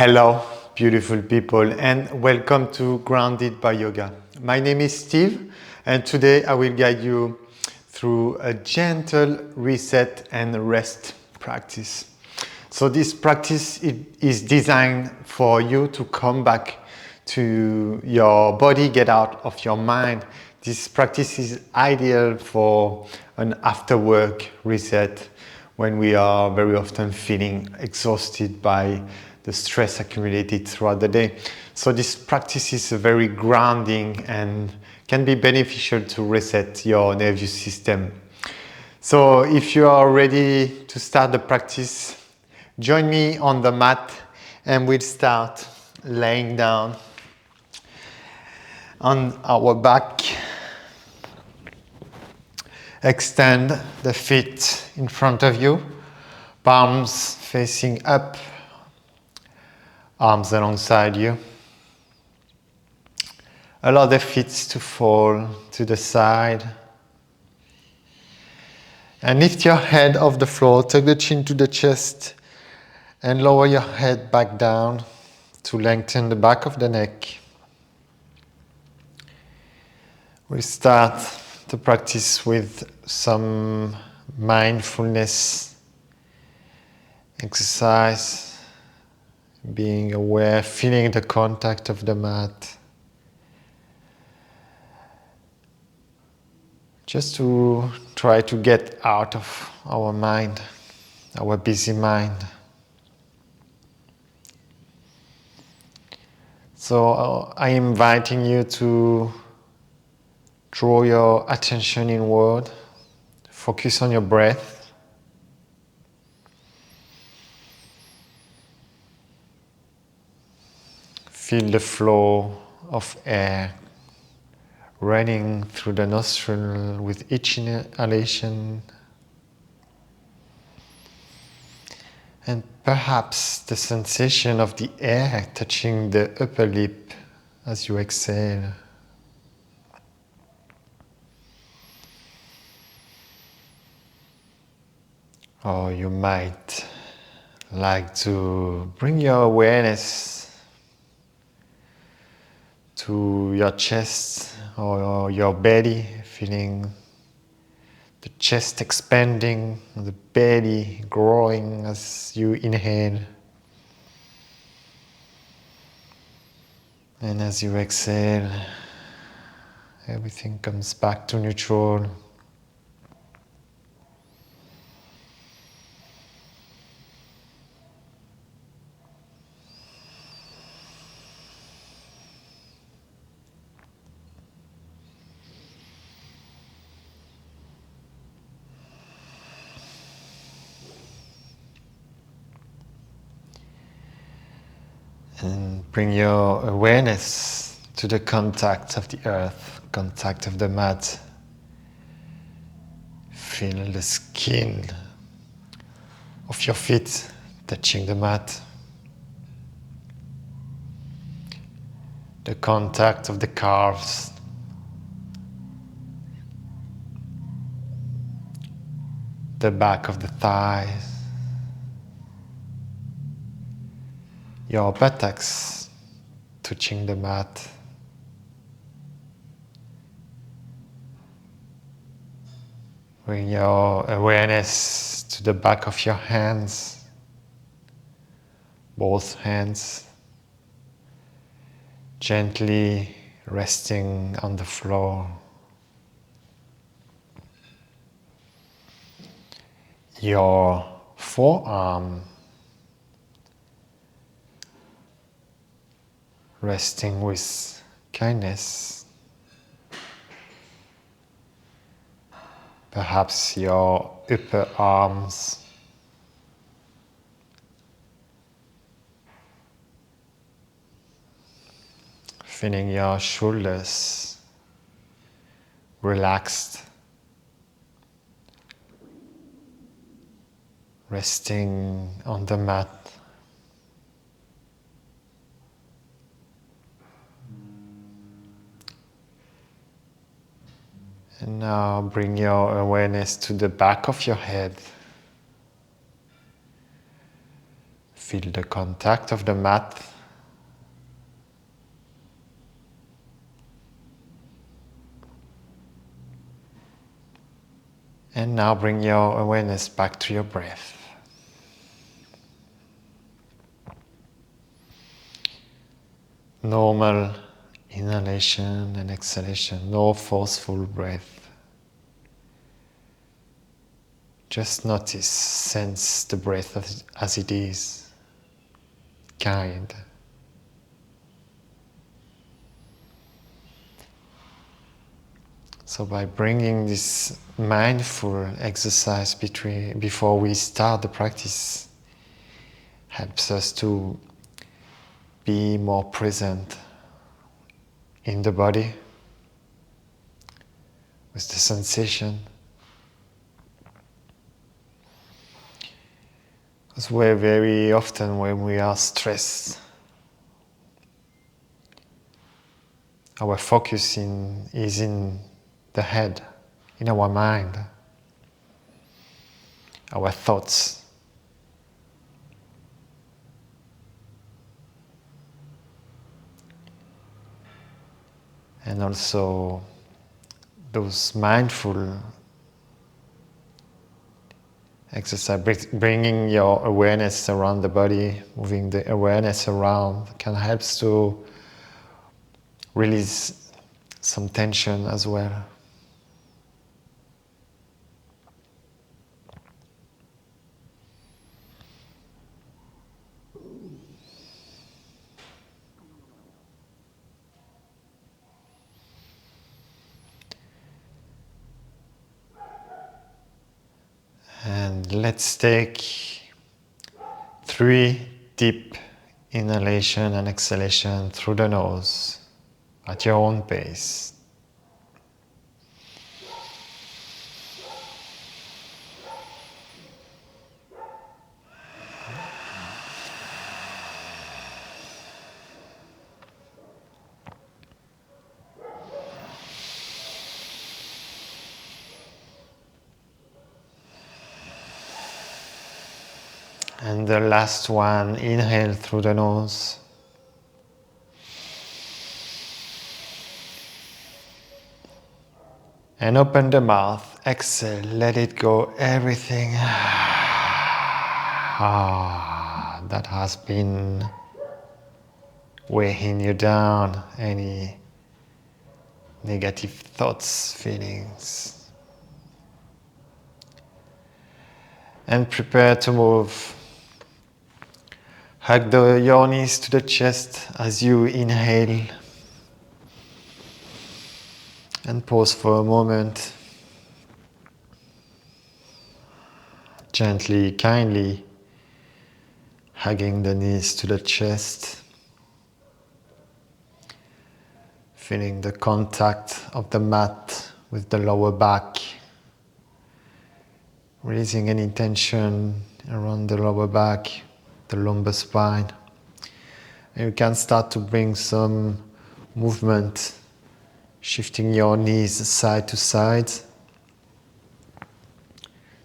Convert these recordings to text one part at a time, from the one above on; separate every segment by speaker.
Speaker 1: Hello, beautiful people, and welcome to Grounded by Yoga. My name is Steve, and today I will guide you through a gentle reset and rest practice. So this practice is designed for you to come back to your body, get out of your mind. This practice is ideal for an after work reset when we are very often feeling exhausted by the stress accumulated throughout the day. So this practice is very grounding and can be beneficial to reset your nervous system. So if you are ready to start the practice, join me on the mat and we'll start laying down on our back. Extend the feet in front of you, palms facing up, arms alongside you. Allow the feet to fall to the side. And lift your head off the floor, tuck the chin to the chest, and lower your head back down to lengthen the back of the neck. We start the practice with some mindfulness exercise, being aware, feeling the contact of the mat. Just to try to get out of our mind, our busy mind. So I am inviting you to draw your attention inward, focus on your breath. Feel the flow of air running through the nostril with each inhalation. And perhaps the sensation of the air touching the upper lip as you exhale. Or you might like to bring your awareness to your chest or your belly, feeling the chest expanding, the belly growing as you inhale. And as you exhale, everything comes back to neutral. And bring your awareness to the contact of the earth, contact of the mat. Feel the skin of your feet touching the mat. The contact of the calves. The back of the thighs. Your buttocks touching the mat. Bring your awareness to the back of your hands, both hands, gently resting on the floor. Your forearm resting with kindness. Perhaps your upper arms. Feeling your shoulders relaxed. Resting on the mat. And now bring your awareness to the back of your head. Feel the contact of the mat. And now bring your awareness back to your breath. Normal inhalation and exhalation, no forceful breath. Just notice, sense the breath as it is, kind. So by bringing this mindful exercise before we start the practice, helps us to be more present in the body with the sensation. Because we're very often when we are stressed, our focus is in the head, in our mind, our thoughts. And also those mindful exercise, bringing your awareness around the body, moving the awareness around, can help to release some tension as well. And let's take 3 deep inhalation and exhalation through the nose at your own pace. And the last one, inhale through the nose. And open the mouth, exhale, let it go, everything that has been weighing you down, any negative thoughts, feelings. And prepare to move. Hug your knees to the chest as you inhale. And pause for a moment. Gently, kindly hugging the knees to the chest. Feeling the contact of the mat with the lower back. Releasing any tension around the lower back, the lumbar spine. And you can start to bring some movement, shifting your knees side to side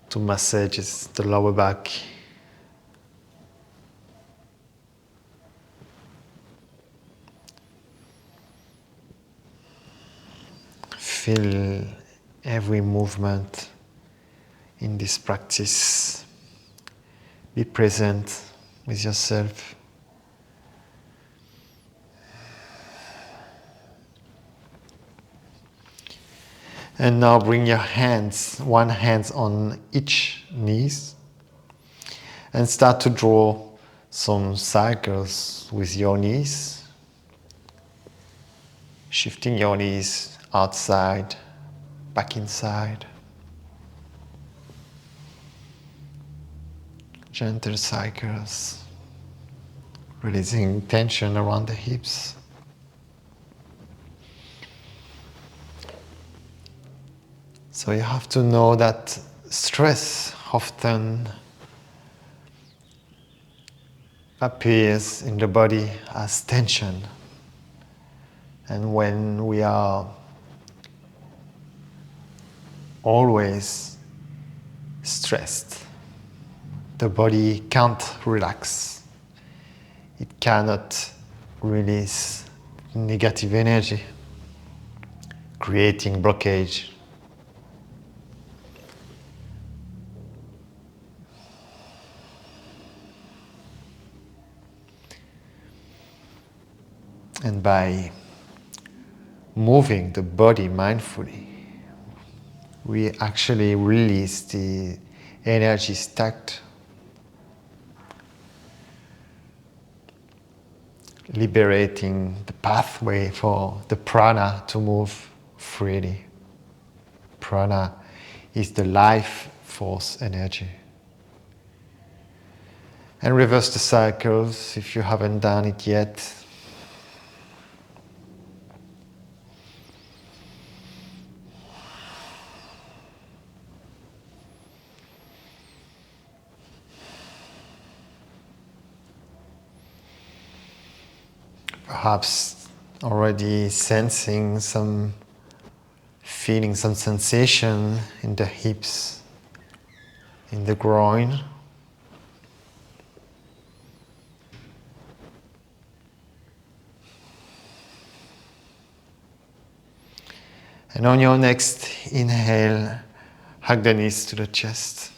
Speaker 1: to massage the lower back. Feel every movement in this practice. Be present with yourself. And now bring your hands, one hand on each knees, and start to draw some cycles with your knees. Shifting your knees outside, back inside. Gentle cycles, releasing tension around the hips. So you have to know that stress often appears in the body as tension. And when we are always stressed, the body can't relax. it cannot release negative energy, creating blockage. And by moving the body mindfully, we actually release the energy stacked, liberating the pathway for the prana to move freely. Prana is the life force energy. And reverse the cycles if you haven't done it yet. Perhaps already sensing some feeling, some sensation in the hips, in the groin. And on your next inhale, hug the knees to the chest.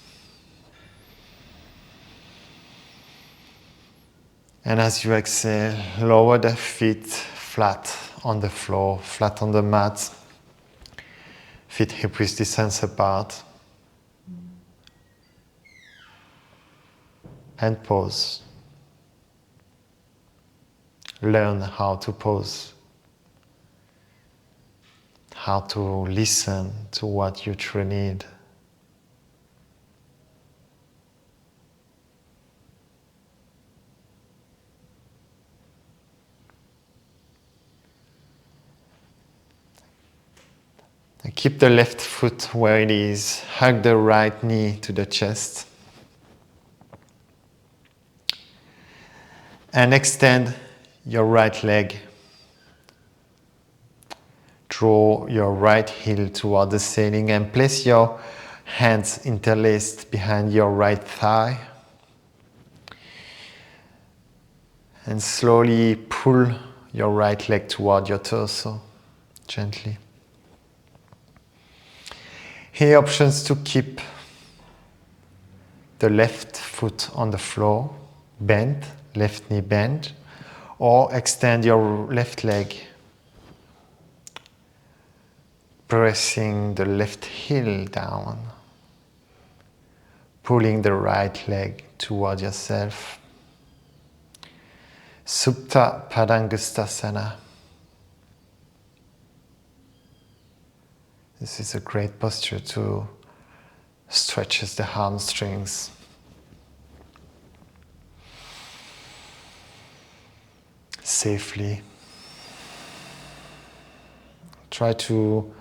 Speaker 1: And as you exhale, lower the feet flat on the floor, flat on the mat. Feet hip width distance apart. And pause. Learn how to pause. How to listen to what you truly need. And keep the left foot where it is. Hug the right knee to the chest. And extend your right leg. Draw your right heel toward the ceiling and place your hands interlaced behind your right thigh. And slowly pull your right leg toward your torso, gently. Here, options to keep the left foot on the floor, bent, left knee bent, or extend your left leg, pressing the left heel down, pulling the right leg toward yourself. Supta Padangusthasana. This is a great posture to stretch the hamstrings. Safely. Try to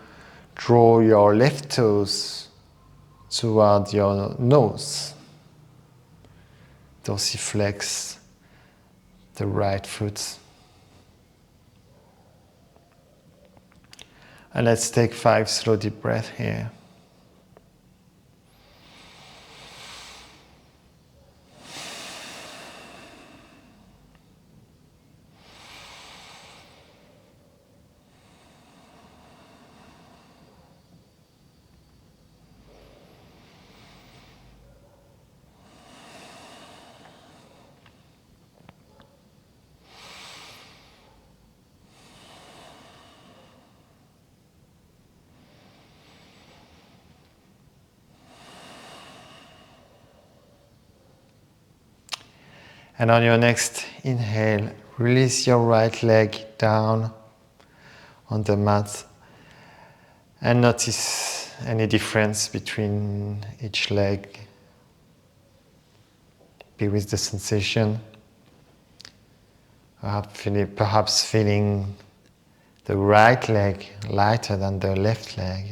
Speaker 1: draw your left toes toward your nose. Dorsiflex the right foot. And let's take 5 slow deep breaths here. And on your next inhale, release your right leg down on the mat and notice any difference between each leg. Be with the sensation. Perhaps feeling the right leg lighter than the left leg.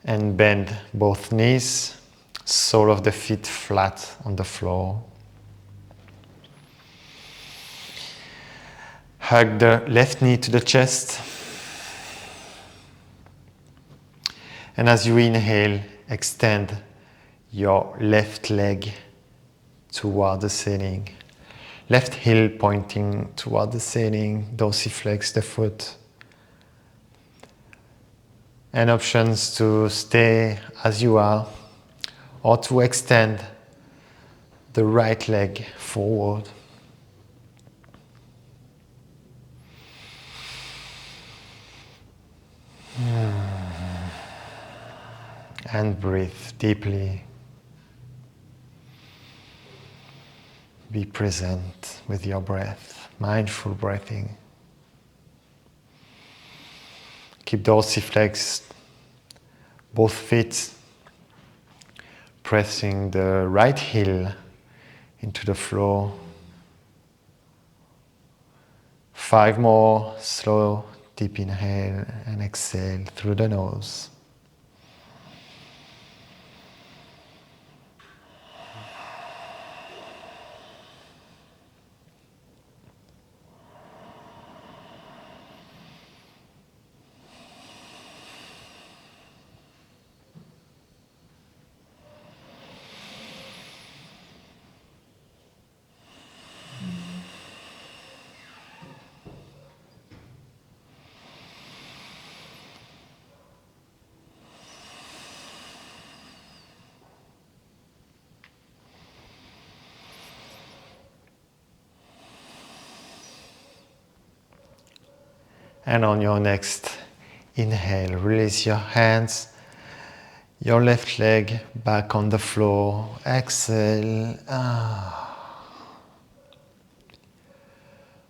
Speaker 1: And bend both knees, sole of the feet flat on the floor. Hug the left knee to the chest. And as you inhale, extend your left leg toward the ceiling. Left heel pointing toward the ceiling, dorsiflex the foot. And options to stay as you are or to extend the right leg forward. And breathe deeply. Be present with your breath, mindful breathing. Keep dorsiflex, both feet pressing the right heel into the floor. 5 more slow, deep inhale and exhale through the nose. And on your next inhale, release your hands, your left leg back on the floor. Exhale.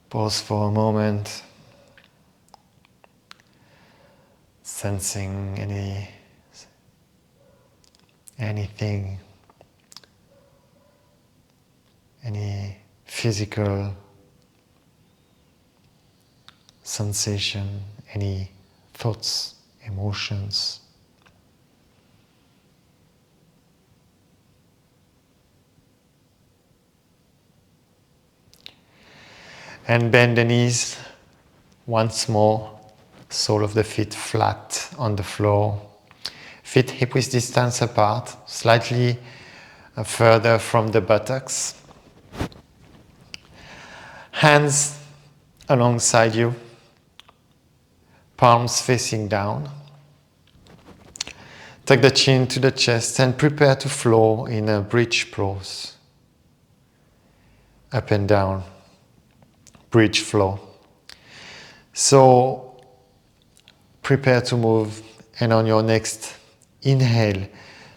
Speaker 1: Pause for a moment, sensing anything, any physical sensation, any thoughts, emotions. And bend the knees once more, sole of the feet flat on the floor. Feet hip-width distance apart, slightly further from the buttocks. Hands alongside you, palms facing down. Tuck the chin to the chest and prepare to flow in a bridge pose. Up and down, bridge flow. So prepare to move, and on your next inhale,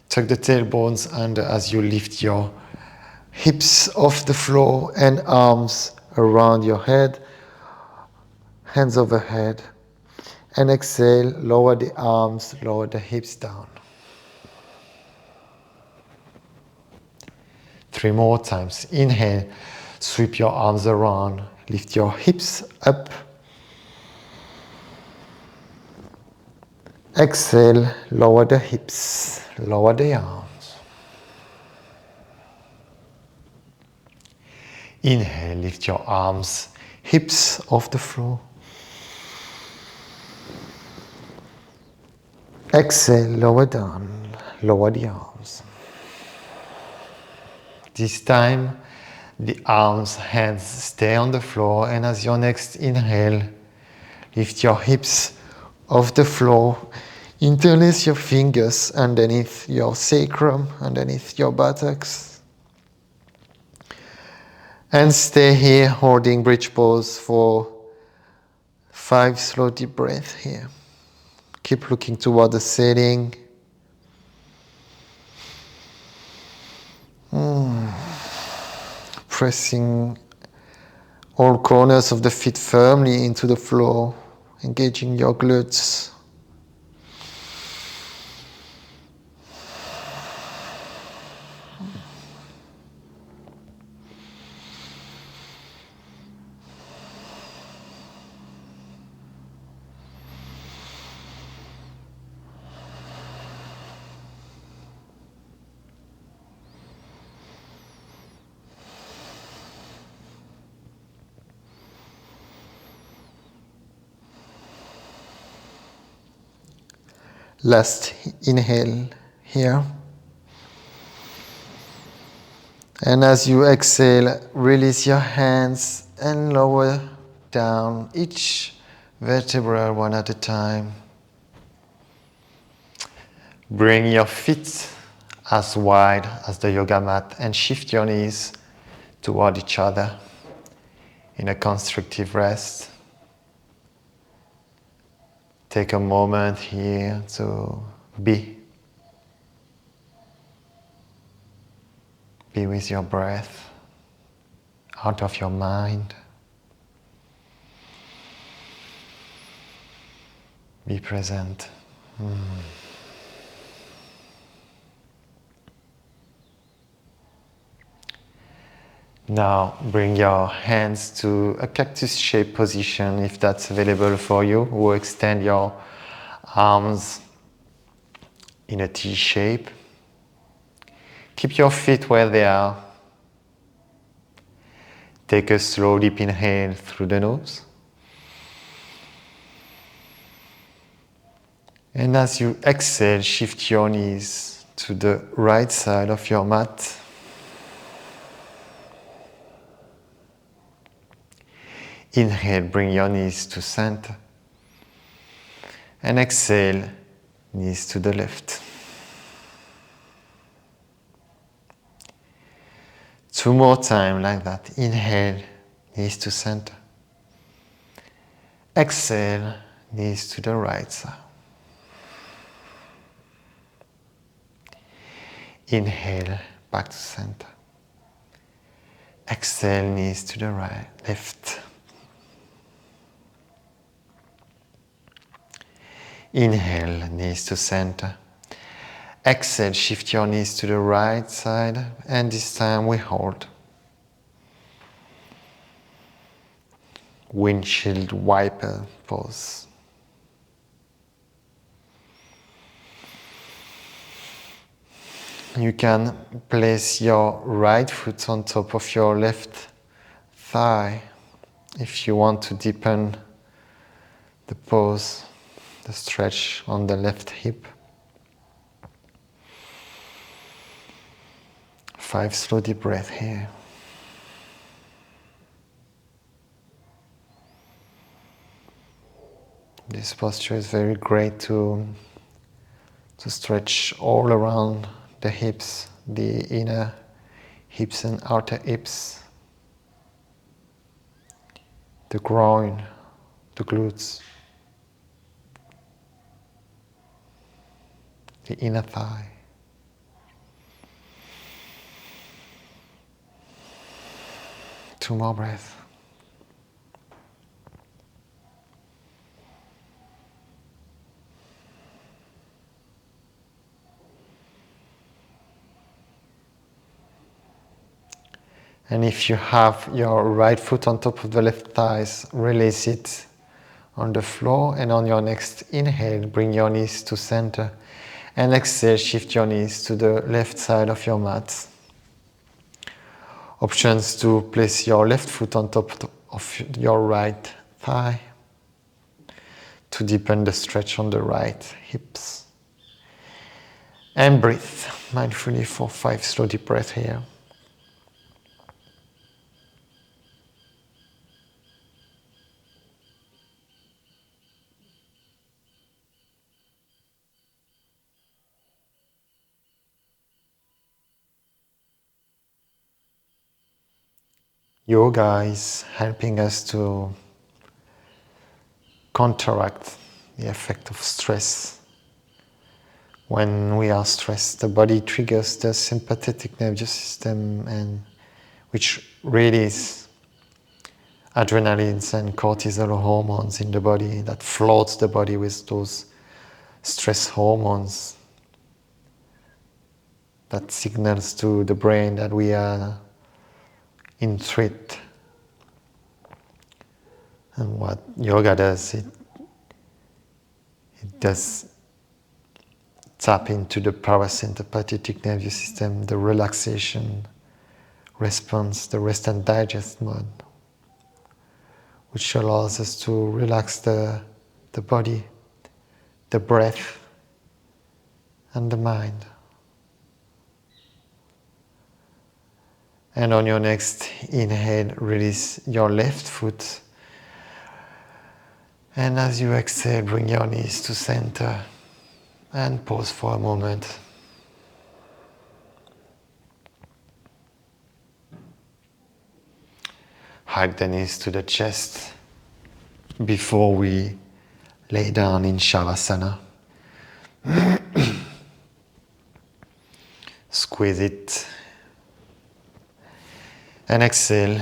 Speaker 1: tuck the tailbones under as you lift your hips off the floor and arms around your head, hands overhead. And exhale, lower the arms, lower the hips down. 3 more times. Inhale, sweep your arms around, lift your hips up. Exhale, lower the hips, lower the arms. Inhale, lift your arms, hips off the floor. Exhale, lower down, lower the arms. This time, the arms, hands stay on the floor, and as your next inhale, lift your hips off the floor, interlace your fingers underneath your sacrum, underneath your buttocks. And stay here holding bridge pose for 5 slow deep breaths here. Keep looking toward the ceiling. Pressing all corners of the feet firmly into the floor, engaging your glutes. Last inhale here. And as you exhale, release your hands and lower down each vertebra one at a time. Bring your feet as wide as the yoga mat and shift your knees toward each other in a constructive rest. Take a moment here to be with your breath, out of your mind. Be present. Now bring your hands to a cactus-shaped position if that's available for you, or extend your arms in a T shape. Keep your feet where they are. Take a slow deep inhale through the nose. And as you exhale, shift your knees to the right side of your mat. Inhale, bring your knees to center. And exhale, knees to the left. Two more times like that. Inhale, knees to center. Exhale, knees to the right side. Inhale, back to center. Exhale, knees to the right, left. Inhale, knees to center. Exhale, shift your knees to the right side, and this time we hold. Windshield wiper pose. You can place your right foot on top of your left thigh if you want to deepen the pose, the stretch on the left hip. 5 slow deep breaths here. This posture is very great to stretch all around the hips, the inner hips and outer hips, the groin, the glutes, the inner thigh. Two more breaths. And if you have your right foot on top of the left thighs, release it on the floor, and on your next inhale, bring your knees to center, and exhale, shift your knees to the left side of your mat. Options to place your left foot on top of your right thigh to deepen the stretch on the right hips. And breathe mindfully for 5 slow deep breaths here. Yoga is helping us to counteract the effect of stress. When we are stressed, the body triggers the sympathetic nervous system, and which releases adrenalines and cortisol hormones in the body that floods the body with those stress hormones that signals to the brain that we are in threat. And what yoga does, it does tap into the parasympathetic nervous system, the relaxation response, the rest and digest mode, which allows us to relax the body, the breath, and the mind. And on your next inhale, release your left foot. And as you exhale, bring your knees to center and pause for a moment. Hug the knees to the chest before we lay down in Shavasana. Squeeze it. And exhale.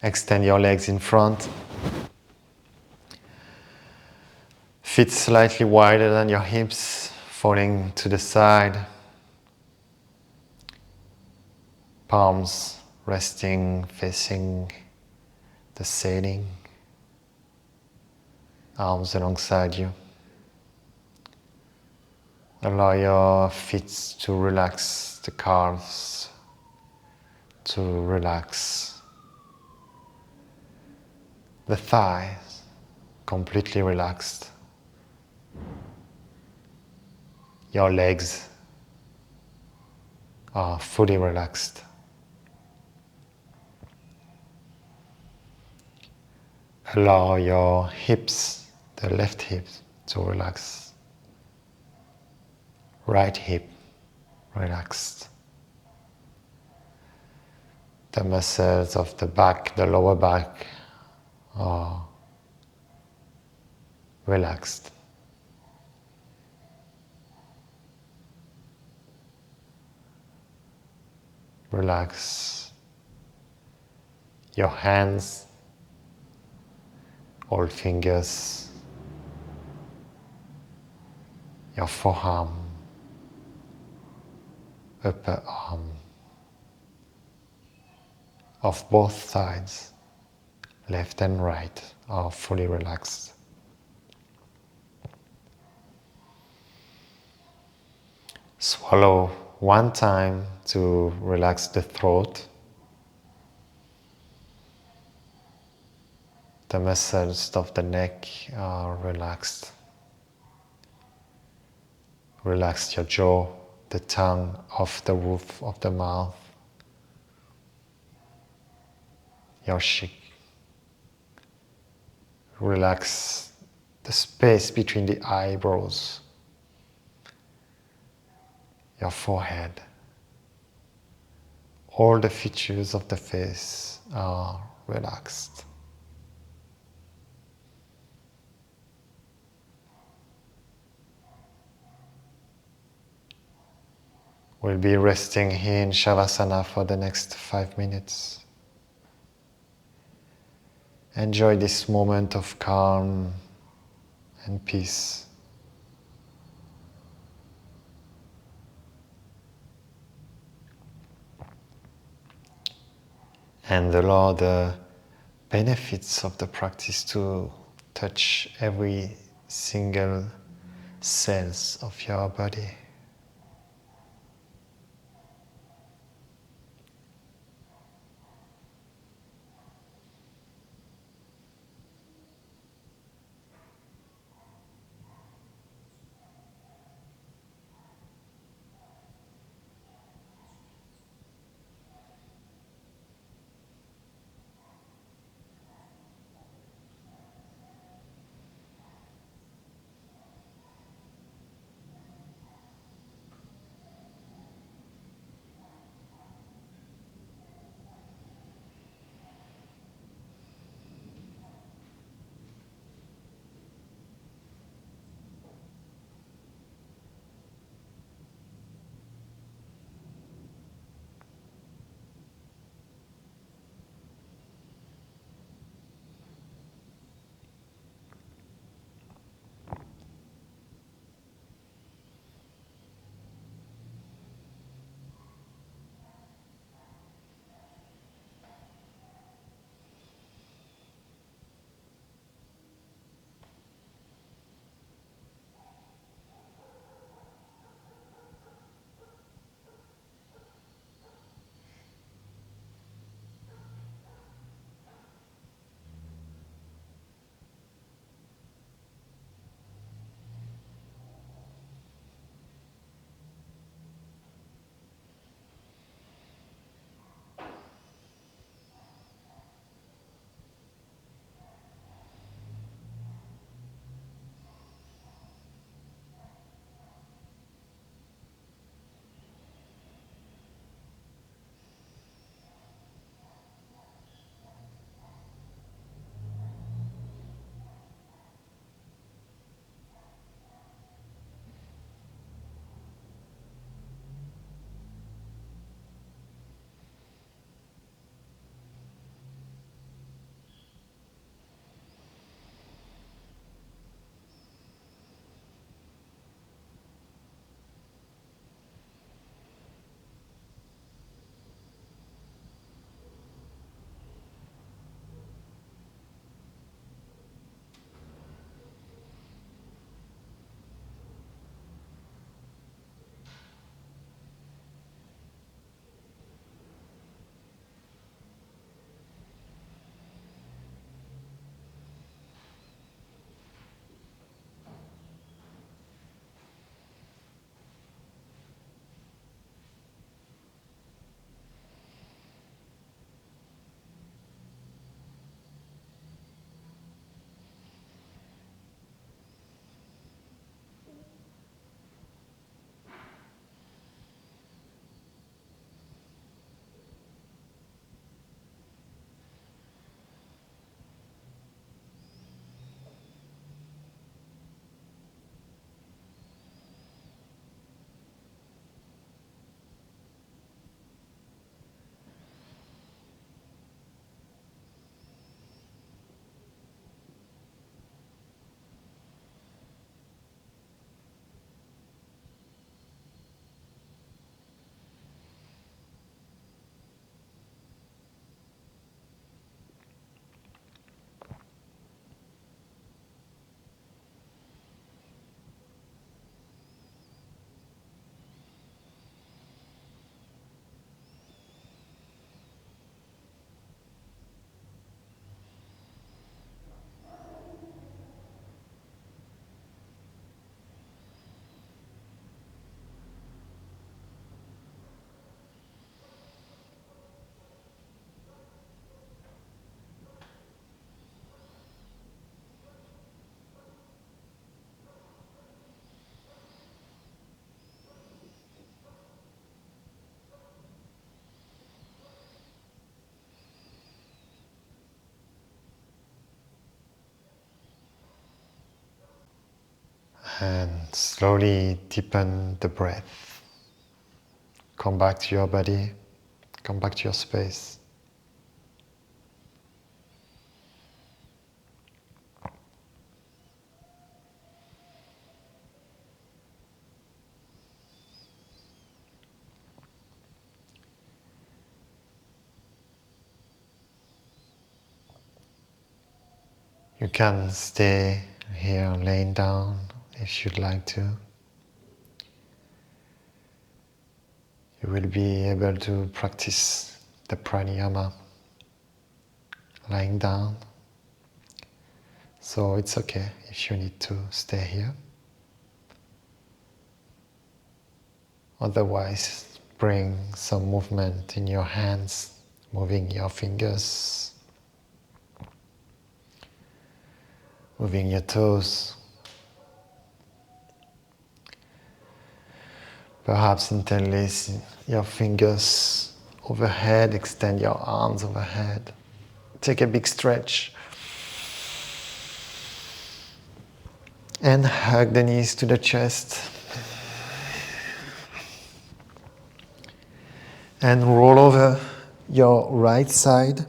Speaker 1: Extend your legs in front. Feet slightly wider than your hips, falling to the side. Palms resting, facing the ceiling. Arms alongside you. Allow your feet to relax, the calves to relax. The thighs completely relaxed. Your legs are fully relaxed. Allow your hips, the left hip, to relax. Right hip relaxed. The muscles of the back, the lower back, are relaxed. Relax your hands, all fingers, your forearm, upper arm, of both sides, left and right, are fully relaxed. Swallow one time to relax the throat. The muscles of the neck are relaxed. Relax your jaw, the tongue off the roof of the mouth, your cheek. Relax the space between the eyebrows, your forehead. All the features of the face are relaxed. We'll be resting here in Shavasana for the next 5 minutes. Enjoy this moment of calm and peace. And allow the benefits of the practice to touch every single cells of your body. And slowly deepen the breath. Come back to your body, come back to your space. You can stay here laying down if you'd like to. You will be able to practice the pranayama lying down. So it's okay if you need to stay here. Otherwise, bring some movement in your hands, moving your fingers, moving your toes. Perhaps interlace your fingers overhead, extend your arms overhead. Take a big stretch. And hug the knees to the chest. And roll over your right side.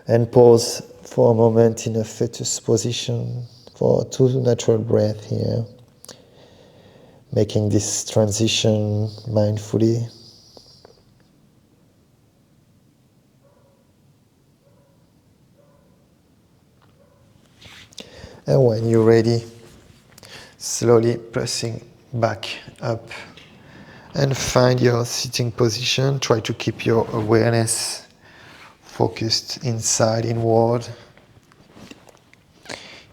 Speaker 1: And pause for a moment in a fetus position for 2 natural breaths here. Making this transition mindfully. And when you're ready, slowly pressing back up and find your sitting position. Try to keep your awareness focused inside, inward.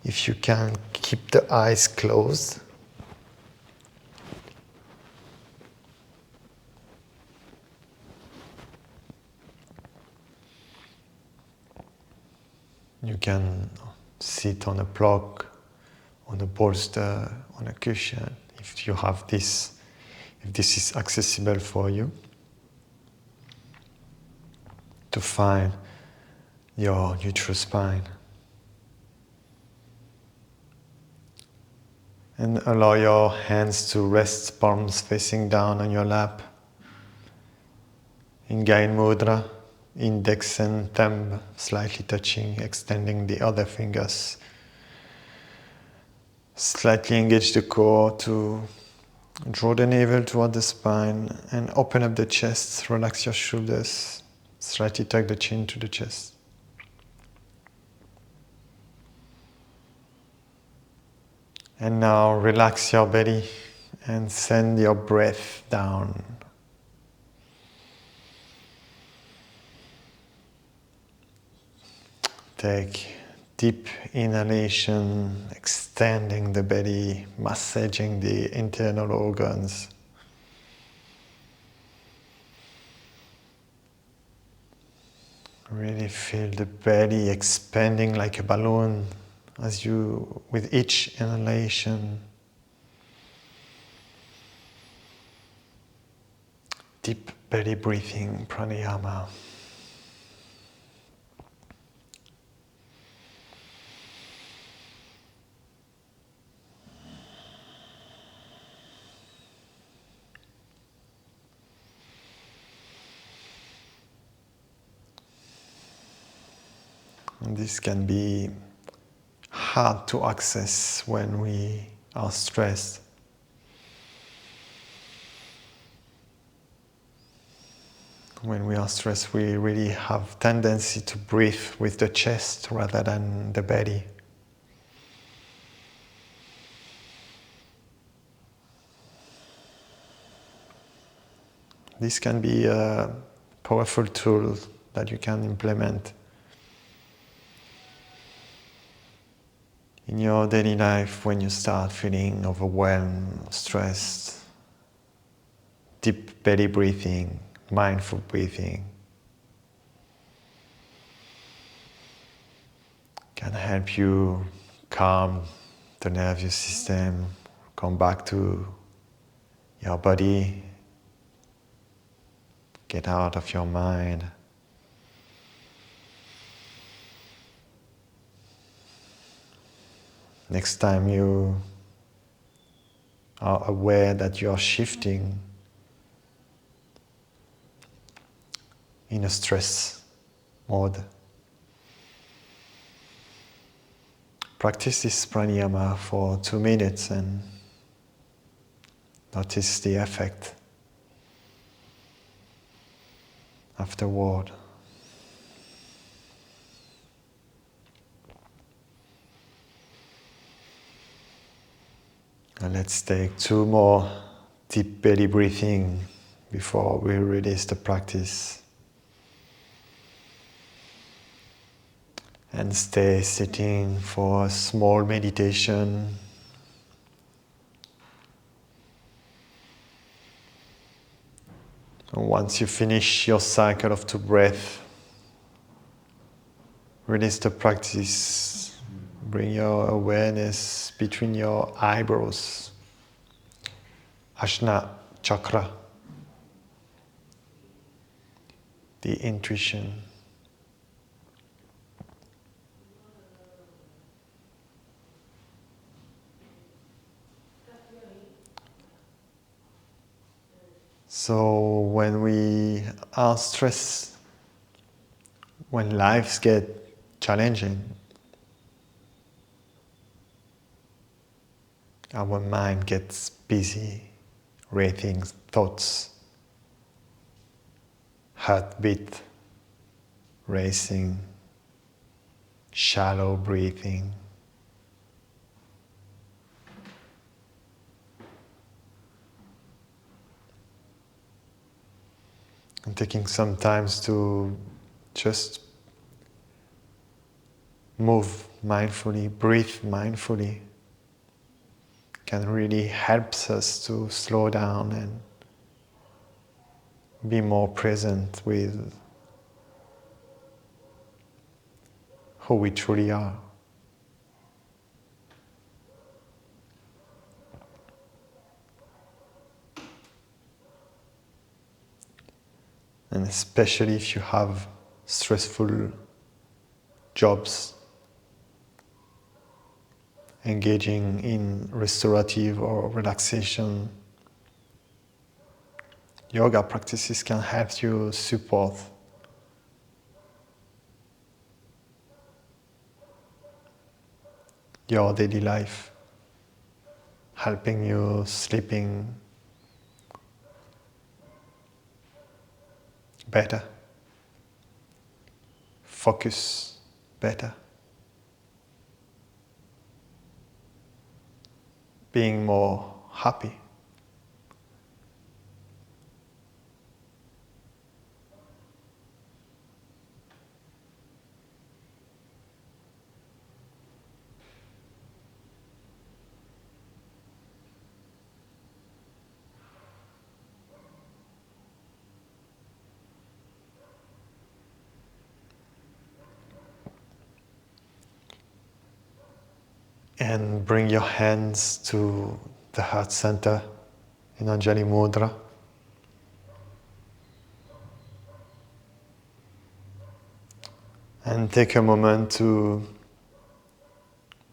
Speaker 1: If you can, keep the eyes closed. You can sit on a block, on a bolster, on a cushion, if you have this, if this is accessible for you, to find your neutral spine. And allow your hands to rest, palms facing down on your lap. In Gain Mudra, index and thumb slightly touching, extending the other fingers. Slightly engage the core to draw the navel toward the spine and open up the chest, relax your shoulders, slightly tuck the chin to the chest. And now relax your belly and send your breath down. Take deep inhalation, extending the belly, massaging the internal organs. Really feel the belly expanding like a balloon as you, with each inhalation, deep belly breathing, pranayama. And this can be hard to access when we are stressed. When we are stressed, we really have tendency to breathe with the chest rather than the belly. This can be a powerful tool that you can implement in your daily life when you start feeling overwhelmed, stressed. Deep belly breathing, mindful breathing can help you calm the nervous system, come back to your body, get out of your mind. Next time you are aware that you are shifting in a stress mode. Practice this pranayama for 2 minutes and notice the effect afterward. And let's take 2 more deep belly breathing before we release the practice. And stay sitting for a small meditation. And once you finish your cycle of 2 breaths, release the practice. Bring your awareness between your eyebrows, Ajna chakra, the intuition. So when we are stressed, when lives get challenging, our mind gets busy, racing thoughts, heartbeat racing, shallow breathing. And taking some time to just move mindfully, breathe mindfully, can really help us to slow down and be more present with who we truly are. And especially if you have stressful jobs, engaging in restorative or relaxation, yoga practices can help you support your daily life, helping you sleeping better, focus better, being more happy. And bring your hands to the heart center in Anjali Mudra. And take a moment to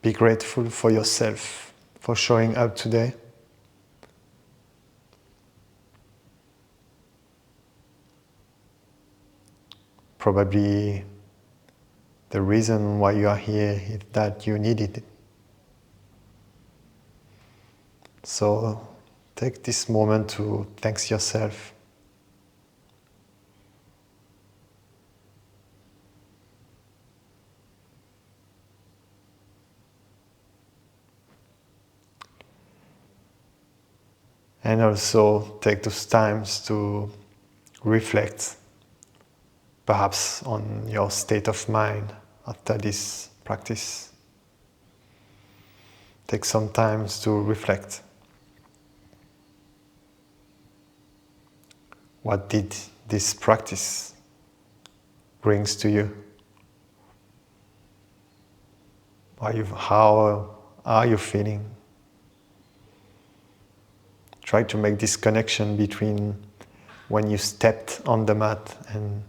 Speaker 1: be grateful for yourself for showing up today. Probably the reason why you are here is that you needed it. So take this moment to thank yourself. And also take those times to reflect, perhaps on your state of mind after this practice. Take some time to reflect. What did this practice brings to you? How are you feeling? Try to make this connection between when you stepped on the mat and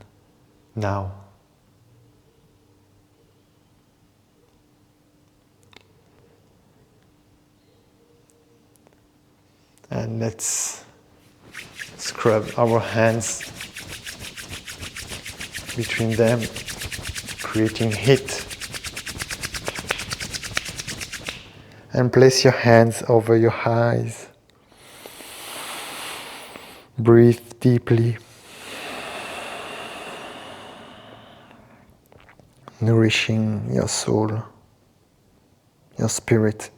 Speaker 1: now. And let's scrub our hands between them, creating heat. And place your hands over your eyes. Breathe deeply. Nourishing your soul, your spirit.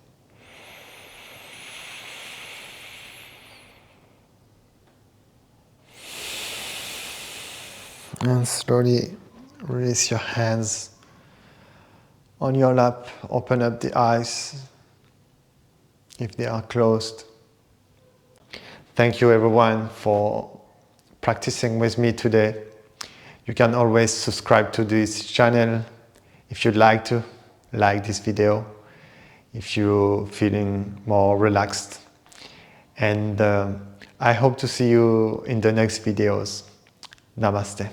Speaker 1: And slowly release your hands on your lap. Open up the eyes if they are closed. Thank you everyone for practicing with me today. You can always subscribe to this channel if you'd like to, like this video, if you're feeling more relaxed. And I hope to see you in the next videos. Namaste.